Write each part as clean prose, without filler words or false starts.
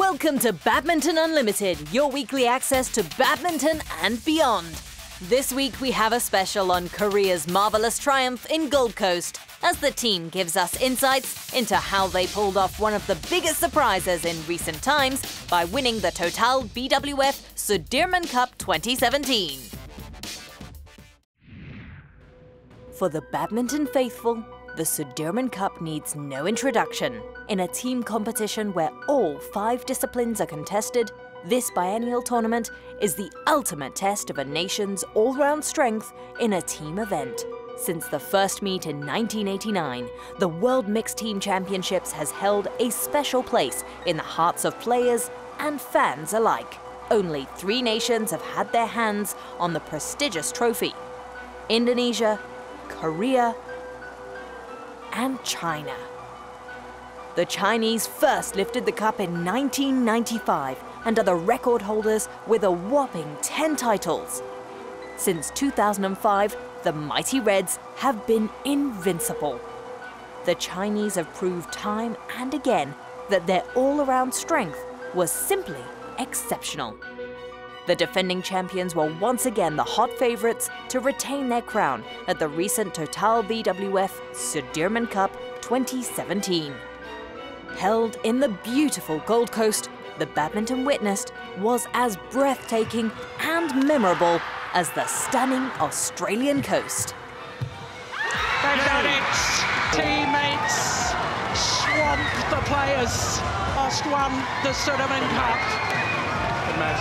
Welcome to Badminton Unlimited, your weekly access to badminton and beyond. This week we have a special on Korea's marvellous triumph in Gold Coast, as the team gives us insights into how they pulled off one of the biggest surprises in recent times by winning the Total BWF Sudirman Cup 2017. For the badminton faithful, the Sudirman Cup needs no introduction. In a team competition where all 5 disciplines are contested, this biennial tournament is the ultimate test of a nation's all-round strength in a team event. Since the first meet in 1989, the World Mixed Team Championships has held a special place in the hearts of players and fans alike. Only 3 nations have had their hands on the prestigious trophy: Indonesia, Korea, and China. The Chinese first lifted the cup in 1995 and are the record holders with a whopping 10 titles. Since 2005, the mighty Reds have been invincible. The Chinese have proved time and again that their all-around strength was simply exceptional. The defending champions were once again the hot favourites to retain their crown at the recent Total BWF Sudirman Cup 2017. Held in the beautiful Gold Coast, the badminton witnessed was as breathtaking and memorable as the stunning Australian coast. They've done it! Teammates swamp the players. Last won the Sudirman Cup.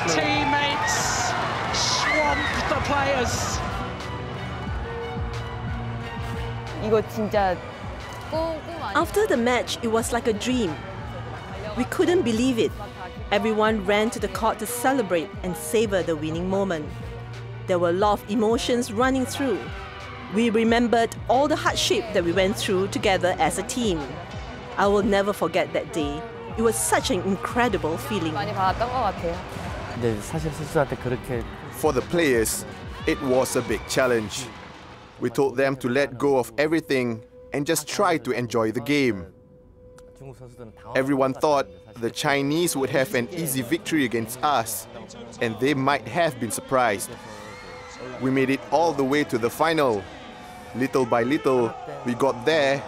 Teammates swamp the players. 이거 진짜 After the match, it was like a dream. We couldn't believe it. Everyone ran to the court to celebrate and savor the winning moment. There were a lot of emotions running through. We remembered all the hardship that we went through together as a team. I will never forget that day. It was such an incredible feeling. For the players, it was a big challenge. We told them to let go of everything and just try to enjoy the game. Everyone thought the Chinese would have an easy victory against us, and they might have been surprised. We made it all the way to the final. Little by little, we got there,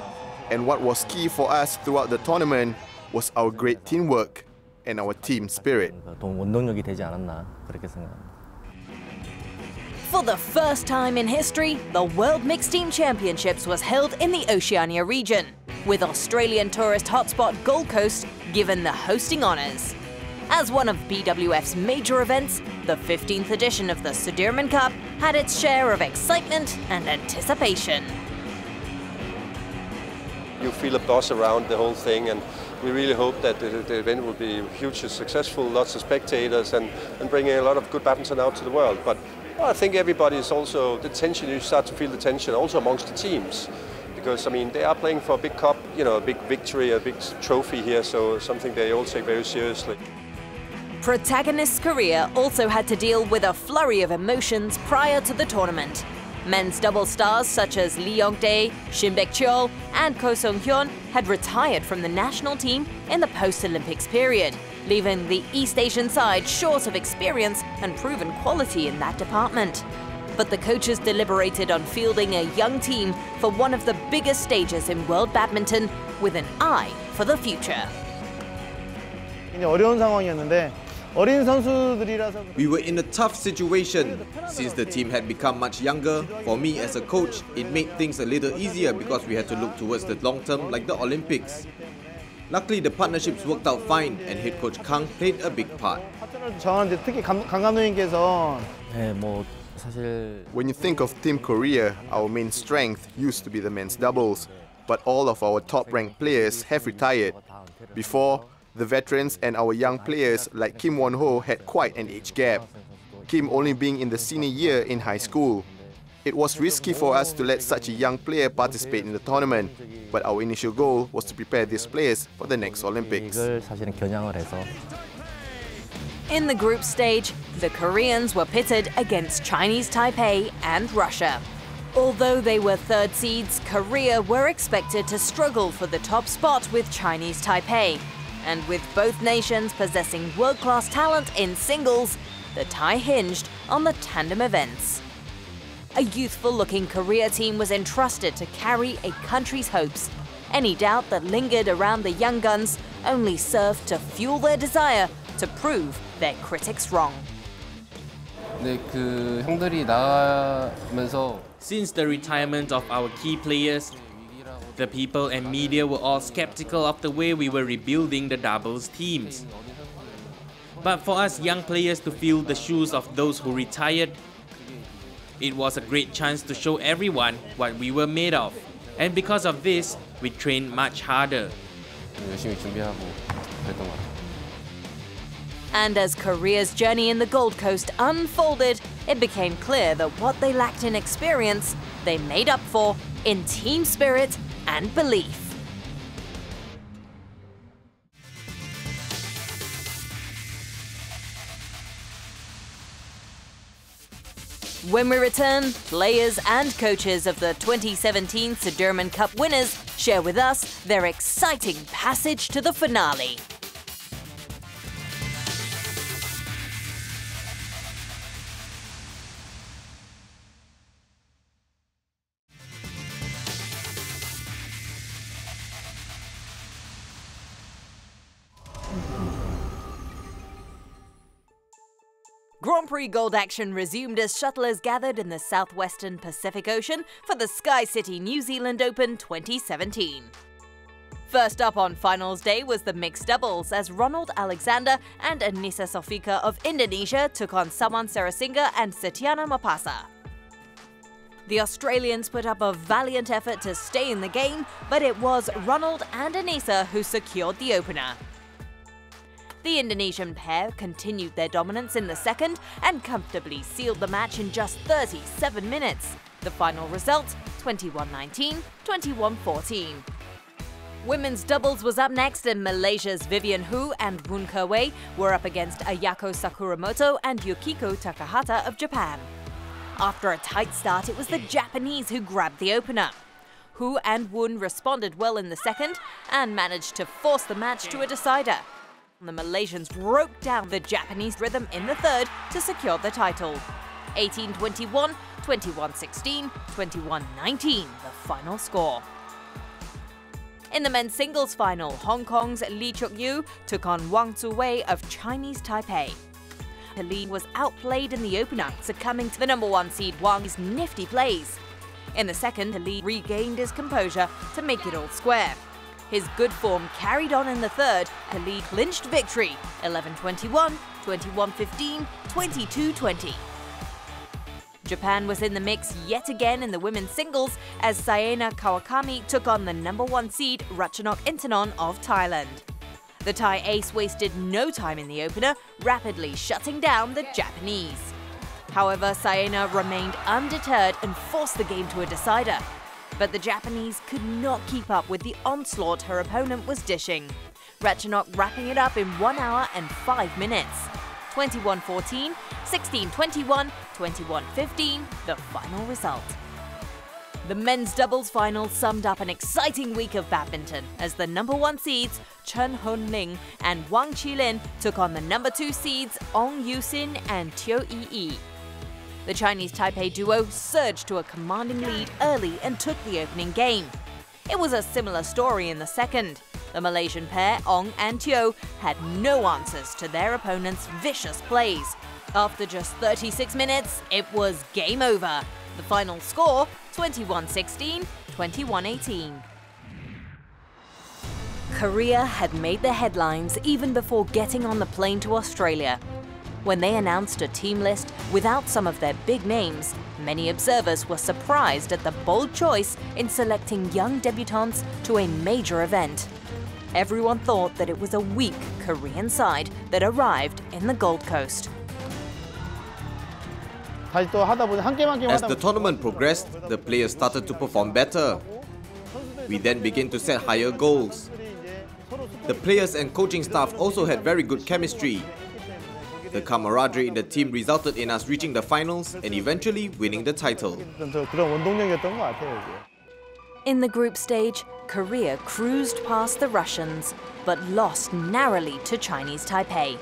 and what was key for us throughout the tournament was our great teamwork and our team spirit. For the first time in history, the World Mixed Team Championships was held in the Oceania region, with Australian tourist hotspot Gold Coast given the hosting honours. As one of BWF's major events, the 15th edition of the Sudirman Cup had its share of excitement and anticipation. You feel a buzz around the whole thing, and we really hope that the event will be hugely successful, lots of spectators, and bringing a lot of good badminton out to the world. But I think everybody is also, the tension, you start to feel the tension also amongst the teams. Because, I mean, they are playing for a big cup, you know, a big victory, a big trophy here, so something they all take very seriously. Protagonist Korea also had to deal with a flurry of emotions prior to the tournament. Men's double stars such as Lee Young-dae, Shin Baek-cheol and Ko Sung-hyun had retired from the national team in the post-Olympics period, leaving the East Asian side short of experience and proven quality in that department. But the coaches deliberated on fielding a young team for one of the biggest stages in world badminton with an eye for the future. We were in a tough situation. Since the team had become much younger, for me as a coach, it made things a little easier because we had to look towards the long term like the Olympics. Luckily, the partnerships worked out fine and head coach Kang played a big part. When you think of Team Korea, our main strength used to be the men's doubles, but all of our top-ranked players have retired. Before, the veterans and our young players like Kim Won-ho had quite an age gap, Kim only being in the senior year in high school. It was risky for us to let such a young player participate in the tournament, but our initial goal was to prepare these players for the next Olympics. In the group stage, the Koreans were pitted against Chinese Taipei and Russia. Although they were third seeds, Korea were expected to struggle for the top spot with Chinese Taipei. And with both nations possessing world-class talent in singles, the tie hinged on the tandem events. A youthful-looking Korea team was entrusted to carry a country's hopes. Any doubt that lingered around the young guns only served to fuel their desire to prove their critics wrong. Since the retirement of our key players, the people and media were all skeptical of the way we were rebuilding the doubles teams. But for us young players to fill the shoes of those who retired, it was a great chance to show everyone what we were made of. And because of this, we trained much harder. And as Korea's journey in the Gold Coast unfolded, it became clear that what they lacked in experience, they made up for in team spirit and belief. When we return, players and coaches of the 2017 Sudirman Cup winners share with us their exciting passage to the finale. Grand Prix Gold action resumed as shuttlers gathered in the southwestern Pacific Ocean for the Sky City New Zealand Open 2017. First up on finals day was the mixed doubles as Ronald Alexander and Anissa Sofika of Indonesia took on Sawan Sarasinga and Setiana Mapasa. The Australians put up a valiant effort to stay in the game, but it was Ronald and Anissa who secured the opener. The Indonesian pair continued their dominance in the second and comfortably sealed the match in just 37 minutes. The final result, 21-19, 21-14. Women's doubles was up next and Malaysia's Vivian Hu and Woon Ke-wei were up against Ayako Sakuramoto and Yukiko Takahata of Japan. After a tight start, it was the Japanese who grabbed the opener. Hu and Woon responded well in the second and managed to force the match to a decider. The Malaysians broke down the Japanese rhythm in the third to secure the title. 18-21, 21-16, 21-19, the final score. In the men's singles final, Hong Kong's Lee Chuk-yu took on Wang Tzu-wei of Chinese Taipei. Lee was outplayed in the opener, succumbing to the number one seed Wang's nifty plays. In the second, Lee regained his composure to make it all square. His good form carried on in the third. Lee clinched victory, 11-21, 21-15, 22-20. Japan was in the mix yet again in the women's singles as Saena Kawakami took on the number one seed Ratchanok Intanon of Thailand. The Thai ace wasted no time in the opener, rapidly shutting down the Japanese. However, Saena remained undeterred and forced the game to a decider. But the Japanese could not keep up with the onslaught her opponent was dishing. Ratchanok wrapping it up in 1 hour and 5 minutes. 21-14, 16-21, 21-15, the final result. The men's doubles final summed up an exciting week of badminton as the number one seeds Chen Hun-ling and Wang Qilin took on the number two seeds Ong Yu-sin and Teo Yi. The Chinese Taipei duo surged to a commanding lead early and took the opening game. It was a similar story in the second. The Malaysian pair, Ong and Teo, had no answers to their opponent's vicious plays. After just 36 minutes, it was game over. The final score, 21-16, 21-18. Korea had made the headlines even before getting on the plane to Australia. When they announced a team list without some of their big names, many observers were surprised at the bold choice in selecting young debutants to a major event. Everyone thought that it was a weak Korean side that arrived in the Gold Coast. As the tournament progressed, the players started to perform better. We then began to set higher goals. The players and coaching staff also had very good chemistry. The camaraderie in the team resulted in us reaching the finals and eventually winning the title. In the group stage, Korea cruised past the Russians, but lost narrowly to Chinese Taipei.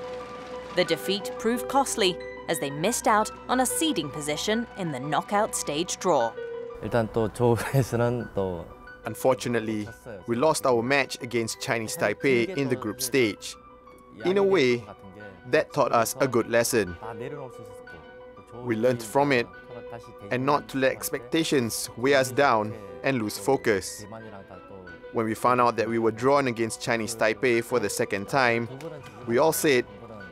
The defeat proved costly as they missed out on a seeding position in the knockout stage draw. Unfortunately, we lost our match against Chinese Taipei in the group stage. In a way, that taught us a good lesson. We learned from it and not to let expectations weigh us down and lose focus. When we found out that we were drawn against Chinese Taipei for the second time, we all said,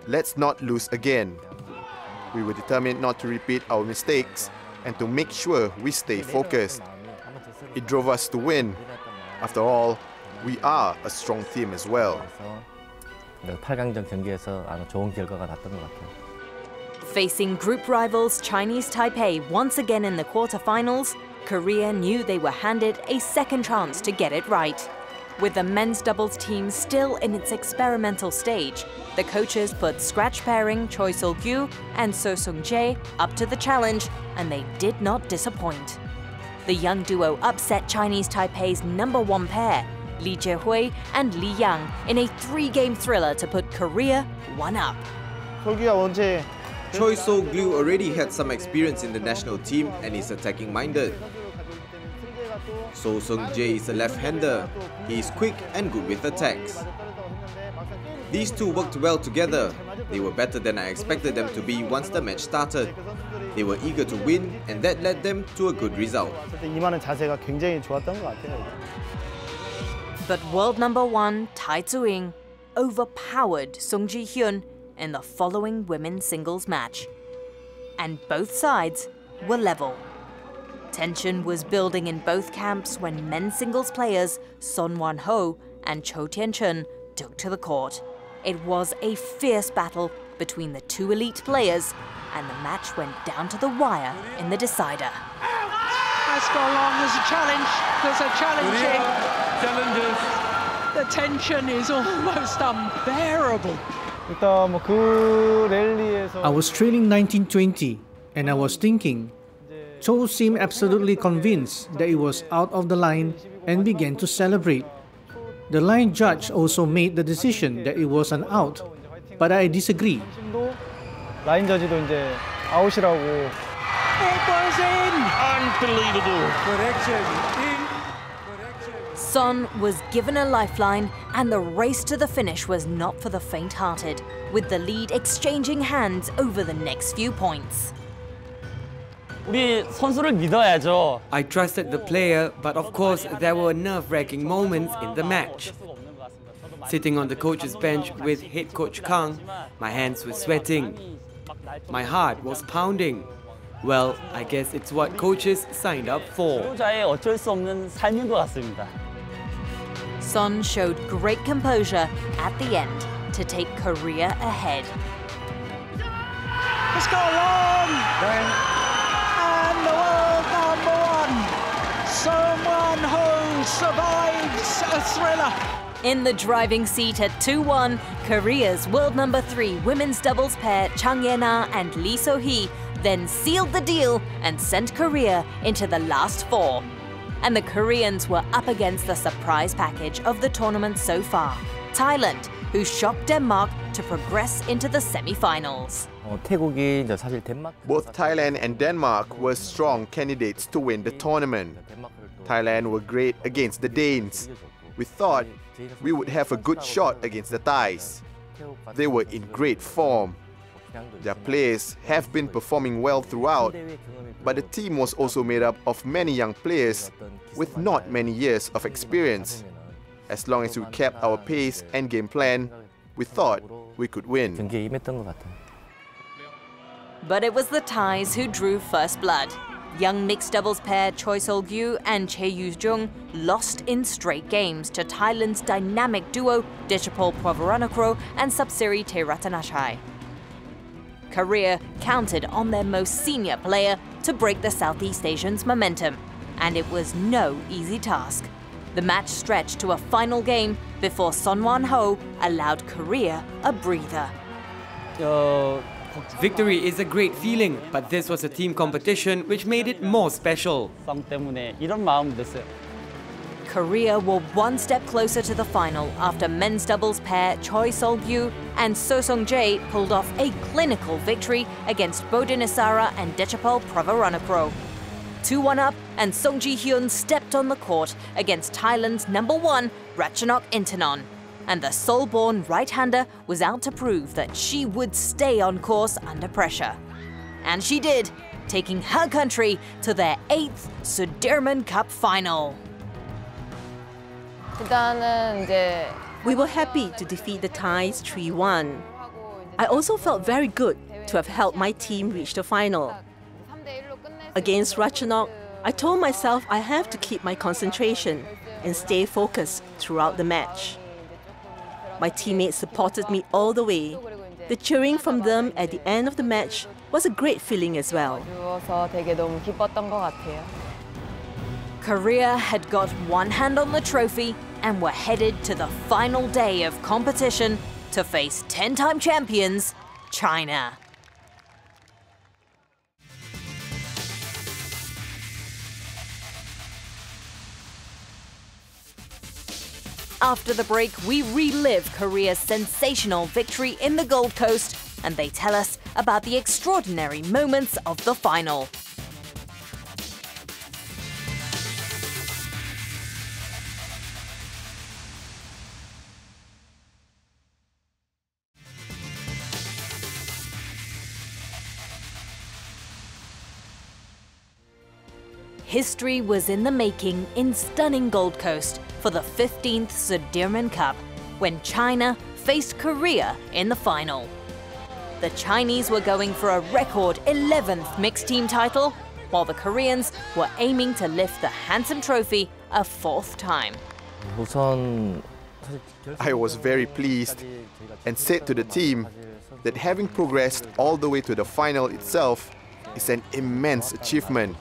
let's not lose again. We were determined not to repeat our mistakes and to make sure we stay focused. It drove us to win. After all, we are a strong team as well. Facing group rivals Chinese Taipei once again in the quarterfinals, Korea knew they were handed a second chance to get it right. With the men's doubles team still in its experimental stage, the coaches put scratch pairing Choi Sol-gyu and So Sung-jae up to the challenge, and they did not disappoint. The young duo upset Chinese Taipei's #1 pair, Lee Jae-hui and Lee Yang, in a 3-game thriller to put Korea 1-up. Choi Sol-gyu already had some experience in the national team and is attacking-minded. So Sung-jae is a left-hander. He is quick and good with attacks. These two worked well together. They were better than I expected them to be once the match started. They were eager to win, and that led them to a good result. But world #1 Tai Tzu-ying overpowered Sung Ji-hyun in the following women's singles match. And both sides were level. Tension was building in both camps when men's singles players Son Wan-ho and Cho Tien-chun took to the court. It was a fierce battle between the two elite players, and the match went down to the wire in the decider. Has gone on. There's a challenge. There's a challenging. The tension is almost unbearable. I was trailing 19-20 and I was thinking, Cho seemed absolutely convinced that it was out of the line and began to celebrate. The line judge also made the decision that it was an out, but I disagree. It was in. Unbelievable. Son was given a lifeline, and the race to the finish was not for the faint-hearted, with the lead exchanging hands over the next few points. I trusted the player, but of course there were nerve-wracking moments in the match. Sitting on the coach's bench with head coach Kang, my hands were sweating. My heart was pounding. Well, I guess it's what coaches signed up for. Son showed great composure at the end to take Korea ahead. It's gone long. And the world #1, Son Wan-ho survives a thriller. In the driving seat at 2-1, Korea's world #3 women's doubles pair Chang Ye-na and Lee So-hee then sealed the deal and sent Korea into the last 4. And the Koreans were up against the surprise package of the tournament so far, Thailand, who shocked Denmark to progress into the semi-finals. Both Thailand and Denmark were strong candidates to win the tournament. Thailand were great against the Danes. We thought we would have a good shot against the Thais. They were in great form. Their players have been performing well throughout, but the team was also made up of many young players with not many years of experience. As long as we kept our pace and game plan, we thought we could win. But it was the Thais who drew first blood. Young mixed doubles pair Choi Sol-gyu and Chae Yu-jung lost in straight games to Thailand's dynamic duo Dechapol Pravaranakro and Sapsiri Terattanachai. Korea counted on their most senior player to break the Southeast Asians' momentum, and it was no easy task. The match stretched to a final game before Son Wan-ho allowed Korea a breather. Victory is a great feeling, but this was a team competition which made it more special. Korea were one step closer to the final after men's doubles pair Choi Sol-gyu and So Sung-jae pulled off a clinical victory against Bodin Isara and Dechapol Pravaranakro. 2-1 up, and Song Ji-hyun stepped on the court against Thailand's #1 Ratchanok Intanon. And the Seoul-born right-hander was out to prove that she would stay on course under pressure. And she did, taking her country to their 8th Sudirman Cup final. We were happy to defeat the Thais 3-1. I also felt very good to have helped my team reach the final. Against Ratchanok, I told myself I have to keep my concentration and stay focused throughout the match. My teammates supported me all the way. The cheering from them at the end of the match was a great feeling as well. Korea had got one hand on the trophy and were headed to the final day of competition to face 10-time champions, China. After the break, we relive Korea's sensational victory in the Gold Coast, and they tell us about the extraordinary moments of the final. History was in the making in stunning Gold Coast for the 15th Sudirman Cup, when China faced Korea in the final. The Chinese were going for a record 11th mixed team title, while the Koreans were aiming to lift the handsome trophy a 4th time. I was very pleased and said to the team that having progressed all the way to the final itself is an immense achievement.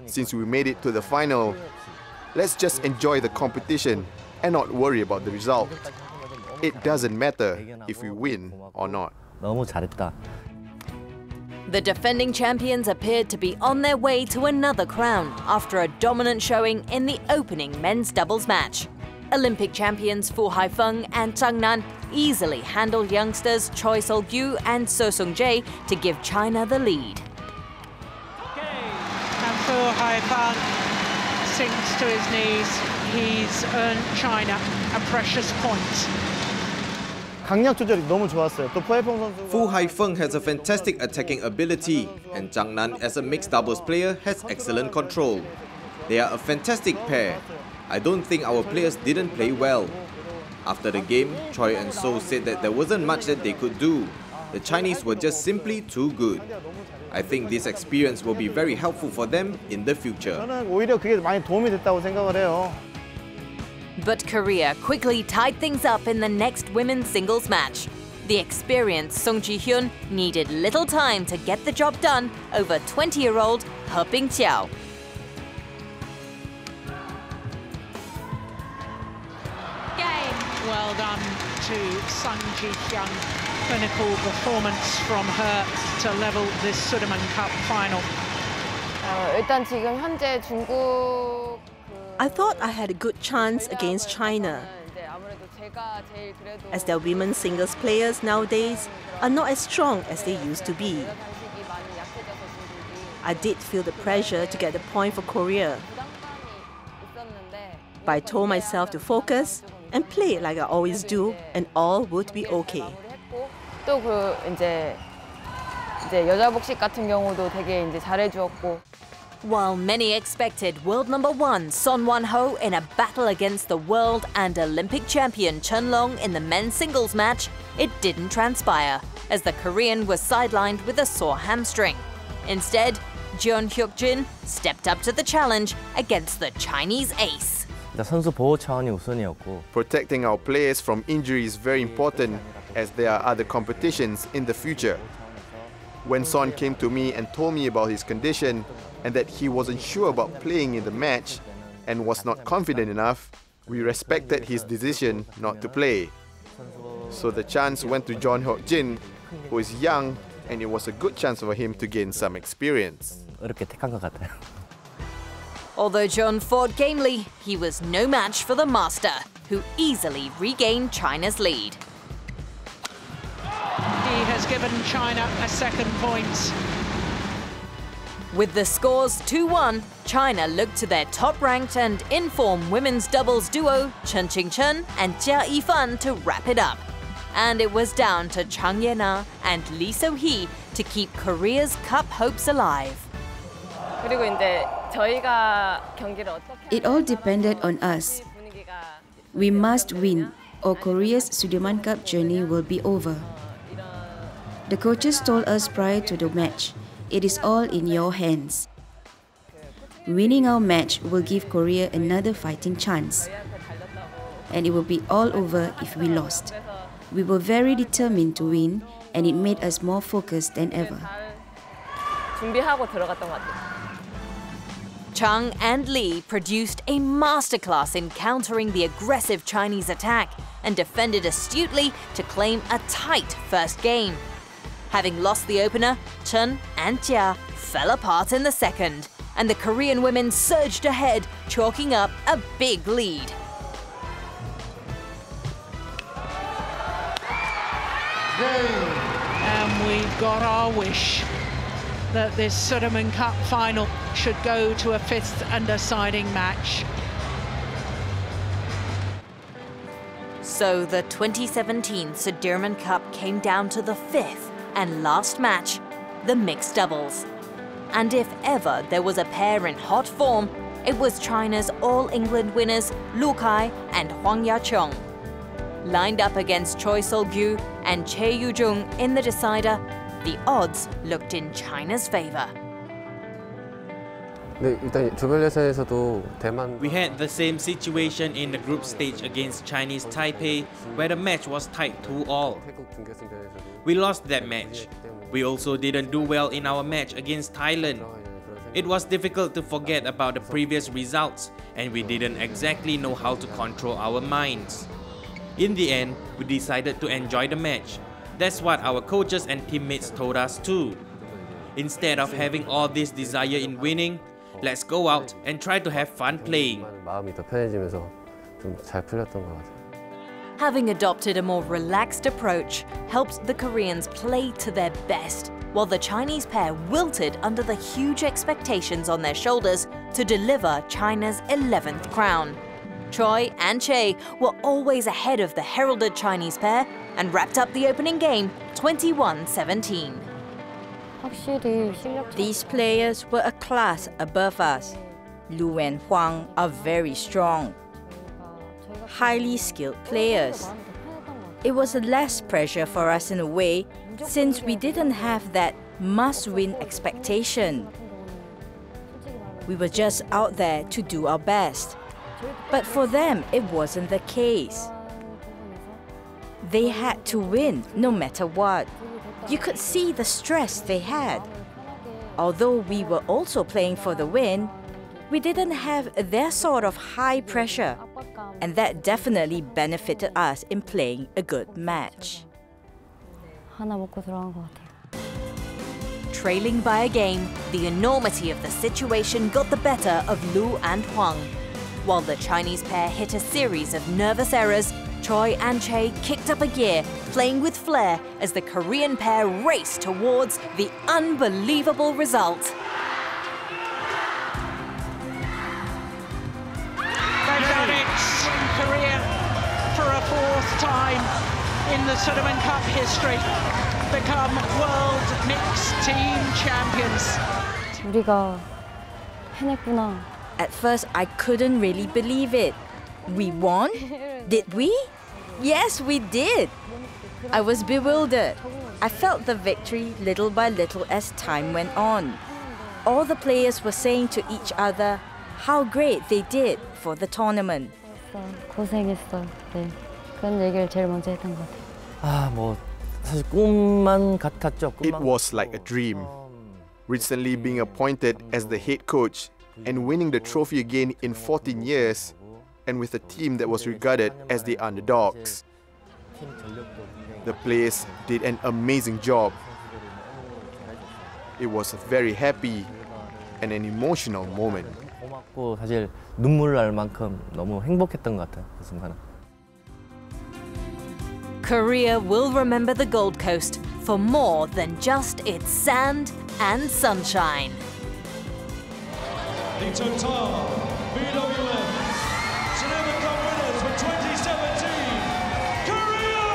Since we made it to the final, let's just enjoy the competition and not worry about the result. It doesn't matter if we win or not. The defending champions appeared to be on their way to another crown after a dominant showing in the opening men's doubles match. Olympic champions Fu Haifeng and Zhang Nan easily handled youngsters Choi Sol-gyu and So Sung-jae to give China the lead. Fu Haifeng sinks to his knees. He's earned China a precious point. Fu Haifeng has a fantastic attacking ability, and Zhang Nan as a mixed doubles player has excellent control. They are a fantastic pair. I don't think our players didn't play well. After the game, Choi and So said that there wasn't much that they could do. The Chinese were just simply too good. I think this experience will be very helpful for them in the future. But Korea quickly tied things up in the next women's singles match. The experienced Song Ji-hyun needed little time to get the job done over 20-year-old He Bing-chiao. Well done to Song Ji-hyun. Clinical performance from her to level this Sudirman Cup final. I thought I had a good chance against China, as their women's singles players nowadays are not as strong as they used to be. I did feel the pressure to get the point for Korea, but I told myself to focus and play like I always do, and all would be okay. While many expected world #1 Son Wan-ho in a battle against the world and Olympic champion Chen Long in the men's singles match, it didn't transpire, as the Korean was sidelined with a sore hamstring. Instead, Jeon Hyuk-jin stepped up to the challenge against the Chinese ace. Protecting our players from injury is very important, as there are other competitions in the future. When Son came to me and told me about his condition and that he wasn't sure about playing in the match and was not confident enough, we respected his decision not to play. So the chance went to Jeon Hyuk-jin, who is young, and it was a good chance for him to gain some experience. Although John fought gamely, he was no match for the master, who easily regained China's lead. He has given China a second point. With the scores 2-1, China looked to their top-ranked and in-form women's doubles duo Chen Qingchen and Jia Yifan to wrap it up. And it was down to Chang Ye-na and Lee So-hee to keep Korea's cup hopes alive. It all depended on us. We must win, or Korea's Sudirman Cup journey will be over. The coaches told us prior to the match, it is all in your hands. Winning our match will give Korea another fighting chance. And it will be all over if we lost. We were very determined to win, and it made us more focused than ever. Chang and Lee produced a masterclass in countering the aggressive Chinese attack and defended astutely to claim a tight first game. Having lost the opener, Chen and Jia fell apart in the second, and the Korean women surged ahead, chalking up a big lead. And we got our wish that this Sudirman Cup final should go to a fifth and deciding match. So the 2017 Sudirman Cup came down to the fifth and last match, the mixed doubles. And if ever there was a pair in hot form, it was China's All-England winners Lu Kai and Huang Yaqiong. Lined up against Choi Sol-gyu and Che Yu-jung in the decider, the odds looked in China's favor. We had the same situation in the group stage against Chinese Taipei, where the match was tied 2-2. We lost that match. We also didn't do well in our match against Thailand. It was difficult to forget about the previous results, and we didn't exactly know how to control our minds. In the end, we decided to enjoy the match. That's what our coaches and teammates told us too. Instead of having all this desire in winning, let's go out and try to have fun playing. Having adopted a more relaxed approach helped the Koreans play to their best, while the Chinese pair wilted under the huge expectations on their shoulders to deliver China's 11th crown. Choi and Che were always ahead of the heralded Chinese pair and wrapped up the opening game 21-17. These players were a class above us. Lu and Huang are very strong, highly skilled players. It was less pressure for us in a way, since we didn't have that must-win expectation. We were just out there to do our best. But for them, it wasn't the case. They had to win no matter what. You could see the stress they had. Although we were also playing for the win, we didn't have their sort of high pressure, and that definitely benefited us in playing a good match. Trailing by a game, the enormity of the situation got the better of Lu and Huang. While the Chinese pair hit a series of nervous errors, Choi and Che kicked up a gear, playing with flair as the Korean pair raced towards the unbelievable result. They've done it! Korea, for a fourth time in the Sudirman Cup history, become World Mixed Team Champions. At first, I couldn't really believe it. We won? Did we? Yes, we did. I was bewildered. I felt the victory little by little as time went on. All the players were saying to each other how great they did for the tournament. It was like a dream. Recently being appointed as the head coach and winning the trophy again in 14 years, and with a team that was regarded as the underdogs. The players did an amazing job. It was a very happy and an emotional moment. 사실 눈물 날 만큼 너무 행복했던 것 같아요, 그 순간은. Korea will remember the Gold Coast for more than just its sand and sunshine. The Total BWF Sudirman Cup winners for 2017, Korea!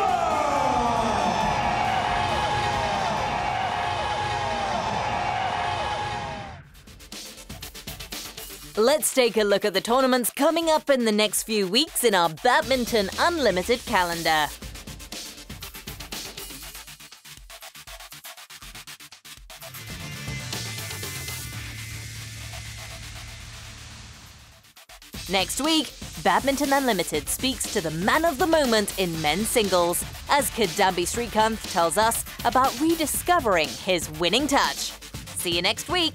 Let's take a look at the tournaments coming up in the next few weeks in our Badminton Unlimited calendar. Next week, Badminton Unlimited speaks to the man of the moment in men's singles as Kidambi Srikanth tells us about rediscovering his winning touch. See you next week.